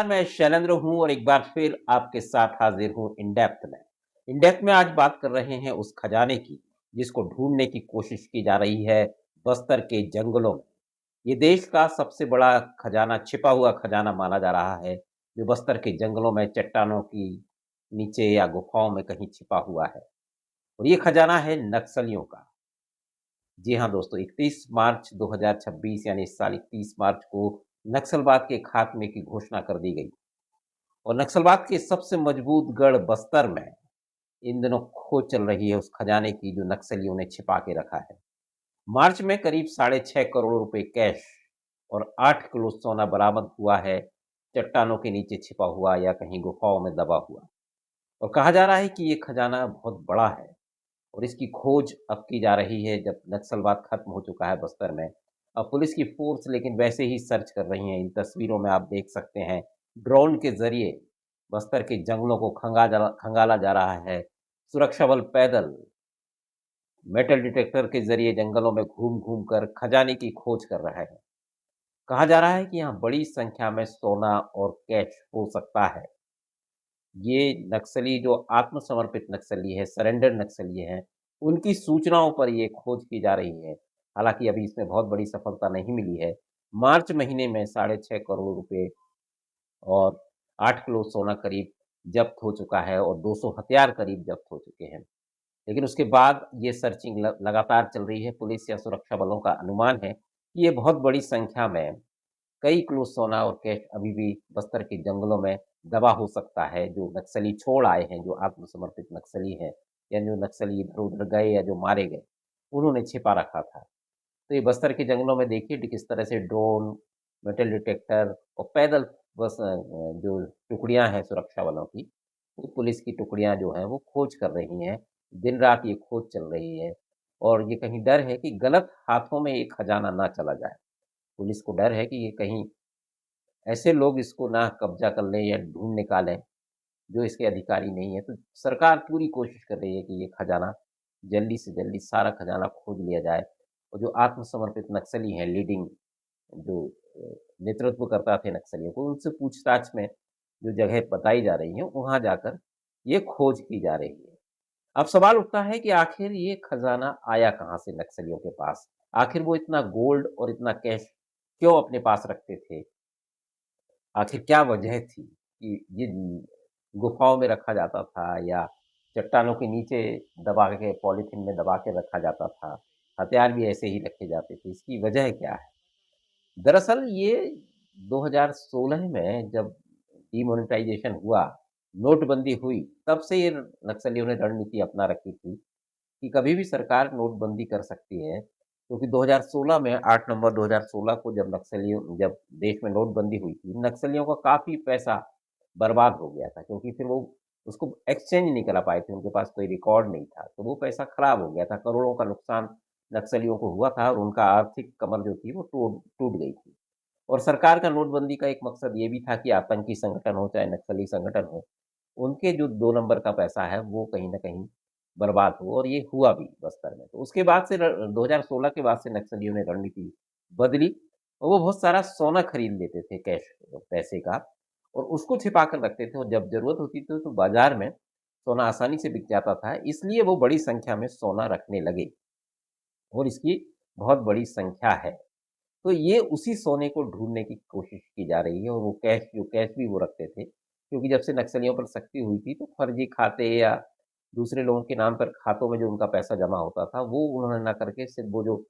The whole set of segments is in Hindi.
नमस्कार, मैं शैलेंद्र हूँ और एक बार फिर आपके साथ हाजिर हूँ इन डेप्थ में। इन डेप्थ में आज बात कर रहे हैं उस खजाने की, जिसको ढूँढने की कोशिश की जा रही है बस्तर के जंगलों में। ये देश का सबसे बड़ा खजाना, छिपा हुआ खजाना माना जा रहा है, जो बस्तर के जंगलों में चट्टानों की नीचे या गुफाओं में कहीं छिपा हुआ है। और ये खजाना है नक्सलियों का। जी हाँ दोस्तों, 31 मार्च 2026 यानी इस साल 31 मार्च को नक्सलवाद के खात्मे की घोषणा कर दी गई। और नक्सलवाद के सबसे मजबूत गढ़ बस्तर में इन दिनों खोज चल रही है उस खजाने की जो नक्सलियों ने छिपा के रखा है। मार्च में करीब 6.5 करोड़ रुपए कैश और 8 किलो सोना बरामद हुआ है, चट्टानों के नीचे छिपा हुआ या कहीं गुफाओं में दबा हुआ। और कहा जा रहा है कि ये खजाना बहुत बड़ा है और इसकी खोज अब की जा रही है जब नक्सलवाद खत्म हो चुका है बस्तर में। अब पुलिस की फोर्स लेकिन वैसे ही सर्च कर रही है। इन तस्वीरों में आप देख सकते हैं, ड्रोन के ज़रिए बस्तर के जंगलों को खंगाला जा रहा है। सुरक्षा बल पैदल, मेटल डिटेक्टर के ज़रिए जंगलों में घूम-घूम कर खजाने की खोज कर रहा है। कहा जा रहा है कि यहाँ बड़ी संख्या में सोना और कैश हो सकता है। ये नक्सली जो आत्मसमर्पित नक्सली है, सरेंडर नक्सली हैं, उनकी सूचनाओं पर ये खोज की जा रही है। हालाँकि अभी इसमें बहुत बड़ी सफलता नहीं मिली है। मार्च महीने में 6.5 करोड़ रुपए और 8 किलो सोना करीब जब्त हो चुका है और 200 हथियार करीब जब्त हो चुके हैं। लेकिन उसके बाद ये सर्चिंग लगातार चल रही है। पुलिस या सुरक्षा बलों का अनुमान है कि ये बहुत बड़ी संख्या में कई किलो सोना और कैश अभी भी बस्तर के जंगलों में दबा हो सकता है, जो नक्सली छोड़ आए हैं, जो आत्मसमर्पित नक्सली हैं या जो नक्सली इधर-उधर गए या जो मारे गए, उन्होंने छिपा रखा था। तो ये बस्तर के जंगलों में देखिए कि किस तरह से ड्रोन, मेटल डिटेक्टर और पैदल बस जो टुकड़ियाँ हैं सुरक्षा बलों की, वो पुलिस की टुकड़ियाँ जो हैं वो खोज कर रही हैं। दिन-रात ये खोज चल रही है और ये कहीं डर है कि गलत हाथों में ये खजाना ना चला जाए। पुलिस को डर है कि ये कहीं ऐसे लोग इसको ना कब्ज़ा कर लें या ढूँढ निकालें, जो इसके अधिकारी नहीं हैं। तो सरकार पूरी कोशिश कर रही है कि ये खजाना जल्दी से जल्दी सारा खजाना खोज लिया जाए और जो आत्मसमर्पित नक्सली हैं, लीडिंग जो नेतृत्व करता थे नक्सलियों को, उनसे पूछताछ में जो जगह बताई जा रही हैं, वहाँ जाकर ये खोज की जा रही है। अब सवाल उठता है कि आखिर ये खजाना आया कहाँ से नक्सलियों के पास? आखिर वो इतना गोल्ड और इतना कैश क्यों अपने पास रखते थे? आखिर क्या वजह थी कि ये गुफ़ाओं में रखा जाता था या चट्टानों के नीचे दबा के पॉलीथीन में दबा के रखा जाता था? हथियार भी ऐसे ही रखे जाते थे, इसकी वजह क्या है? दरअसल ये 2016 में जब डिमोनेटाइज़ेशन हुआ, नोटबंदी हुई, तब से ये नक्सलियों ने रणनीति अपना रखी थी कि कभी भी सरकार नोटबंदी कर सकती है, क्योंकि 2016 में 8 नवंबर 2016 को जब देश में नोटबंदी हुई थी, नक्सलियों का काफ़ी पैसा बर्बाद हो गया था, क्योंकि फिर वो उसको एक्सचेंज नहीं करा पाए थे, उनके पास कोई रिकॉर्ड नहीं था, तो वो पैसा खराब हो गया था, करोड़ों का नुकसान नक्सलियों को हुआ था और उनका आर्थिक कमर जो थी वो टूट टूट गई थी। और सरकार का नोटबंदी का एक मकसद ये भी था कि आतंकी संगठन हो, चाहे नक्सली संगठन हो, उनके जो 2 नंबर का पैसा है, वो कहीं न कहीं बर्बाद हो और ये हुआ भी बस्तर में। तो उसके बाद से 2016 के बाद से नक्सलियों ने रणनीति बदली और वो बहुत सारा सोना खरीद लेते थे कैश पैसे का और उसको छिपा कर रखते थे और जब ज़रूरत होती थी तो बाज़ार में सोना आसानी से बिक जाता था, इसलिए वो बड़ी संख्या में सोना रखने लगे और इसकी बहुत बड़ी संख्या है। तो ये उसी सोने को ढूँढने की कोशिश की जा रही है और वो कैश भी वो रखते थे, क्योंकि जब से नक्सलियों पर सख्ती हुई थी तो फर्जी खाते या दूसरे लोगों के नाम पर खातों में जो उनका पैसा जमा होता था, वो उन्होंने ना करके सिर्फ़ वो जो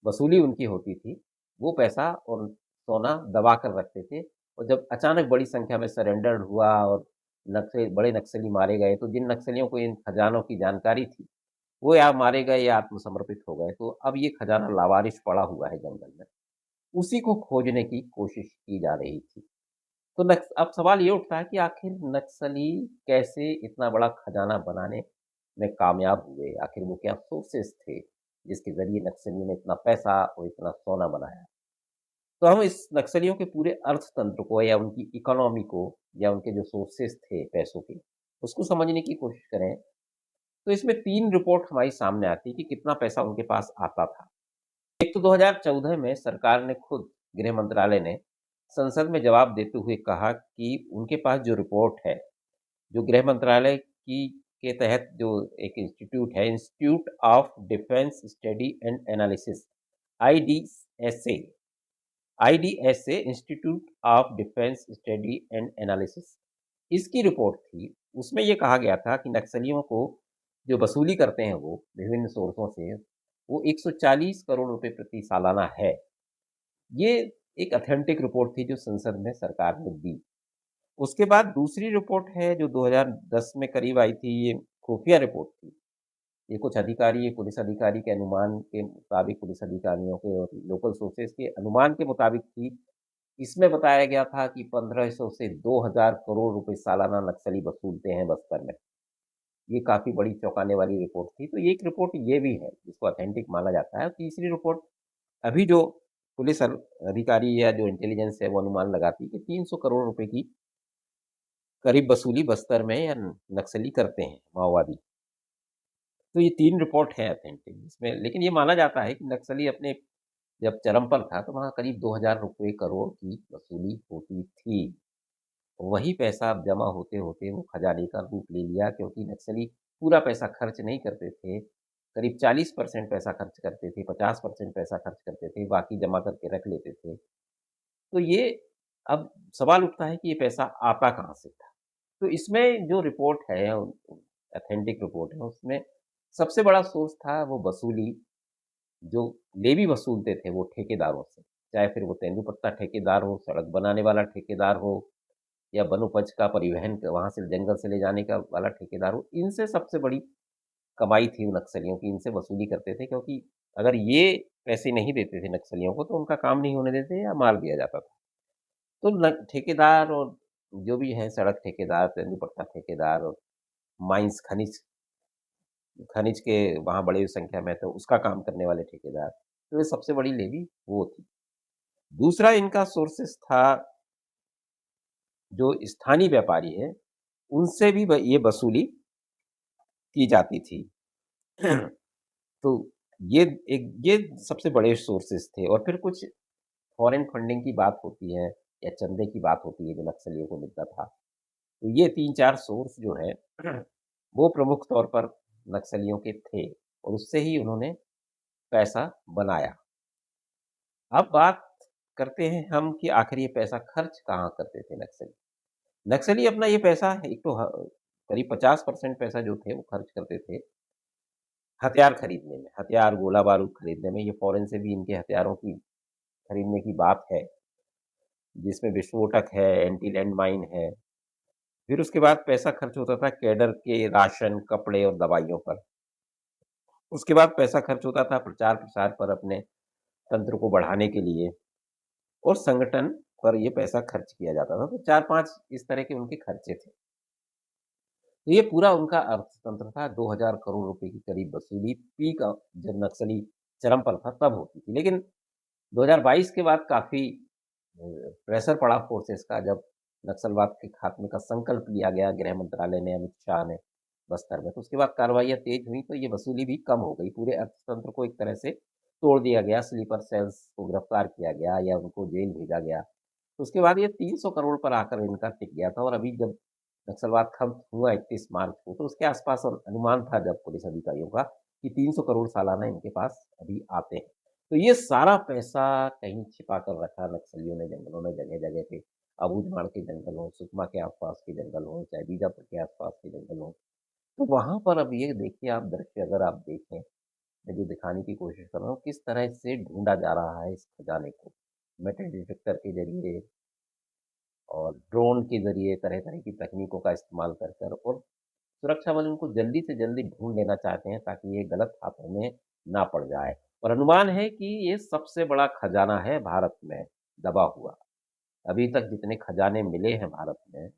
वसूली उनकी होती थी, वो पैसा और सोना दबा कर रखते थे और जब अचानक बड़ी संख्या में सरेंडर हुआ और बड़े नक्सली मारे गए, तो जिन नक्सलियों को इन खजानों की जानकारी थी, वो या मारे गए या आत्मसमर्पित हो गए, तो अब ये खजाना लावारिस पड़ा हुआ है जंगल में। उसी को खोजने की कोशिश की जा रही थी। तो नक्स अब सवाल ये उठता है कि आखिर नक्सली कैसे इतना बड़ा खजाना बनाने में कामयाब हुए? आखिर वो क्या सोर्सेज़ थे, जिसके ज़रिए नक्सलियों ने इतना पैसा और इतना सोना बनाया? तो हम इस नक्सलियों के पूरे अर्थतंत्र को या उनकी इकोनॉमी को या उनके जो सोर्सेज़ थे पैसों के, उसको समझने की कोशिश करें, तो इसमें 3 रिपोर्ट हमारी सामने आती है कि कितना पैसा उनके पास आता था। एक तो 2014 में सरकार ने खुद गृह मंत्रालय ने संसद में जवाब देते हुए कहा कि उनके पास जो रिपोर्ट है, जो गृह मंत्रालय की के तहत जो एक इंस्टीट्यूट है, institute of defence study and analysis, IDSA, IDSA institute of defence study and analysis, इसकी रिपोर्ट थी। उसमें ये कहा गया था कि नक्सलियों को जो वसूली करते हैं वो विभिन्न सोर्सों से, वो 140 करोड़ रुपए प्रति सालाना है। ये एक ऑथेंटिक रिपोर्ट थी जो संसद में सरकार ने दी। उसके बाद दूसरी रिपोर्ट है जो 2010 में करीब आई थी, ये खुफिया रिपोर्ट थी। ये कुछ अधिकारी, पुलिस अधिकारी के अनुमान के मुताबिक, पुलिस अधिकारियों के और लोकल सोर्सेज़ के अनुमान के मुताबिक थी। इसमें बताया गया था कि 1500 से 2000 करोड़ रुपए सालाना नक्सली वसूलते हैं बस्तर में। ये काफ़ी बड़ी चौंकाने वाली रिपोर्ट थी। तो ये एक रिपोर्ट ये भी है जिसको ऑथेंटिक माना जाता है। तीसरी रिपोर्ट अभी जो पुलिस अधिकारी या जो इंटेलिजेंस है वो अनुमान लगाती है कि 300 करोड़ रुपए की करीब वसूली बस्तर में या नक्सली करते हैं, माओवादी। तो ये 3 रिपोर्ट है ऑथेंटिक जिसमें, लेकिन ये माना जाता है कि नक्सली अपने जब चरम पर था तो वहाँ करीब 2000 रुपए करोड़ की वसूली होती थी। वही पैसा अब जमा होते-होते वो खजाने का रूप ले लिया, क्योंकि नक्सली पूरा पैसा खर्च नहीं करते थे। करीब 40% पैसा खर्च करते थे, 50% पैसा खर्च करते थे, बाकी जमा करके रख लेते थे। तो ये अब सवाल उठता है कि ये पैसा आता कहाँ से था? तो इसमें जो रिपोर्ट है, ऑथेंटिक रिपोर्ट है, उसमें सबसे बड़ा सोर्स था वो वसूली, जो लेवी वसूलते थे वो ठेकेदारों से। चाहे फिर वो तेंदुपत्ता ठेकेदार हो, सड़क बनाने वाला ठेकेदार हो, या वनोपज का परिवहन क वहाँ से जंगल से ले जाने का वाला ठेकेदार हो, इनसे सबसे बड़ी कमाई थी उन नक्सलियों की, इनसे वसूली करते थे, क्योंकि अगर ये पैसे नहीं देते थे नक्सलियों को तो उनका काम नहीं होने देते या मार दिया जाता था। तो न ठेकेदार और जो भी हैं, सड़क ठेकेदार, तेंदुपत्ता ठेकेदार और माइंस खनिज खनिज के वहाँ बड़ी संख्या में, तो उसका काम करने वाले ठेकेदार, तो ये सबसे बड़ी लेवी वो थी। दूसरा इनका सोर्सेस था जो स्थानीय व्यापारी हैं, उनसे भी व ये वसूली की जाती थी। तो ये ये सबसे बड़े सोर्सेस थे, और फिर कुछ फॉरेन फंडिंग की बात होती है या चंदे की बात होती है जो नक्सलियों को मिलता था। तो ये 3-4 सोर्स जो हैं, वो प्रमुख तौर पर नक्सलियों के थे, और उससे ही उन्होंने पैसा बनाया। अब बात करते हैं हम कि आखिर ये पैसा खर्च कहाँ करते थे नक्सली? नक्सली अपना ये पैसा एक तो करीब 50% पैसा जो थे वो खर्च करते थे हथियार खरीदने में, हथियार, गोला-बारूद खरीदने में। ये फ़ॉरेन से भी इनके हथियारों की खरीदने की बात है, जिसमें विस्फोटक है, एंटी लैंड माइन है। फिर उसके बाद पैसा खर्च होता था कैडर के राशन, कपड़े और दवाइयों पर। उसके बाद पैसा खर्च होता था प्रचार-प्रसार पर, अपने तंत्र को बढ़ाने के लिए, और संगठन पर ये पैसा खर्च किया जाता था। तो 4-5 इस तरह के उनके खर्चे थे। तो ये पूरा उनका अर्थतंत्र था। 2000 करोड़ रुपए की करीब वसूली पीक जब नक्सली चरम पर था तब होती थी। लेकिन 2022 के बाद काफ़ी प्रेशर पड़ा फ़ोर्सेस का, जब नक्सलवाद के खात्मे का संकल्प लिया गया गृह मंत्रालय ने, अमित शाह ने बस्तर में, तो उसके बाद कार्रवाइयाँ तेज़ हुई, तो ये वसूली भी कम हो गई। पूरे अर्थतंत्र को एक तरह से तोड़ दिया गया, स्लीपर सेल्स को गिरफ्तार किया गया या उनको जेल भेजा गया। तो उसके बाद ये 300 करोड़ पर आकर इनका टिक गया था, और अभी जब नक्सलवाद खत्म हुआ 31 मार्च को, तो उसके आसपास और अनुमान था जब पुलिस अधिकारियों का कि 300 करोड़ सालाना इनके पास अभी आते हैं। तो ये सारा पैसा कहीं छिपा कर रखा नक्सलियों ने जंगलों में, जगह-जगह पे। अबूझमाड़ के जंगल हों, सुकमा के आसपास के जंगल हों, चाहे बीजापुर के आसपास के जंगल हों। तो वहाँ पर अब ये देखिए आप दृश्य, अगर आप देखें, मैं जो दिखाने की कोशिश कर रहा हूँ, किस तरह से ढूँढा जा रहा है इस खजाने को। मेटल डिटेक्टर के ज़रिए और ड्रोन के ज़रिए, तरह-तरह की तकनीकों का इस्तेमाल कर कर, और सुरक्षा बल इनको जल्दी से जल्दी ढूँढ लेना चाहते हैं ताकि ये गलत हाथों में ना पड़ जाए। और अनुमान है कि ये सबसे बड़ा खजाना है भारत में दबा हुआ। अभी तक जितने खजाने मिले हैं भारत में,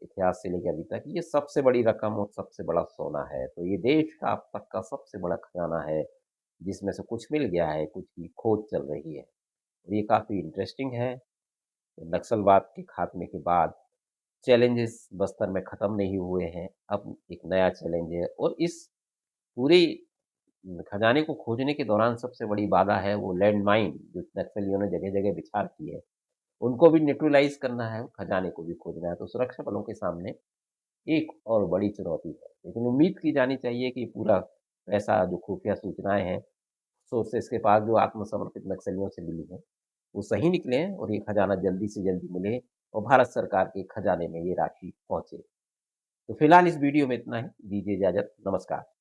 इतिहास से लेके अभी तक, ये सबसे बड़ी रकम और सबसे बड़ा सोना है। तो ये देश का अब तक का सबसे बड़ा खजाना है, जिसमें से कुछ मिल गया है, कुछ की खोज चल रही है। और ये काफ़ी इंटरेस्टिंग है। नक्सलवाद के खात्मे के बाद चैलेंजेस बस्तर में ख़त्म नहीं हुए हैं, अब एक नया चैलेंज है, और इस पूरी खजाने को खोजने के दौरान सबसे बड़ी बाधा है वो लैंडमाइन जो नक्सलियों ने जगह-जगह बिछा रखी है। उनको भी न्यूट्रलाइज़ करना है, खजाने को भी खोजना है, तो सुरक्षा बलों के सामने एक और बड़ी चुनौती है। लेकिन उम्मीद की जानी चाहिए कि पूरा पैसा जो खुफिया सूचनाएँ हैं, सोर्सेज़ के पास जो आत्मसमर्पित नक्सलियों से मिली हैं, वो सही निकले हैं और ये खजाना जल्दी से जल्दी मिले और भारत सरकार के खजाने में ये राशि पहुँचे। तो फिलहाल इस वीडियो में इतना ही, दीजिए इजाज़त, नमस्कार।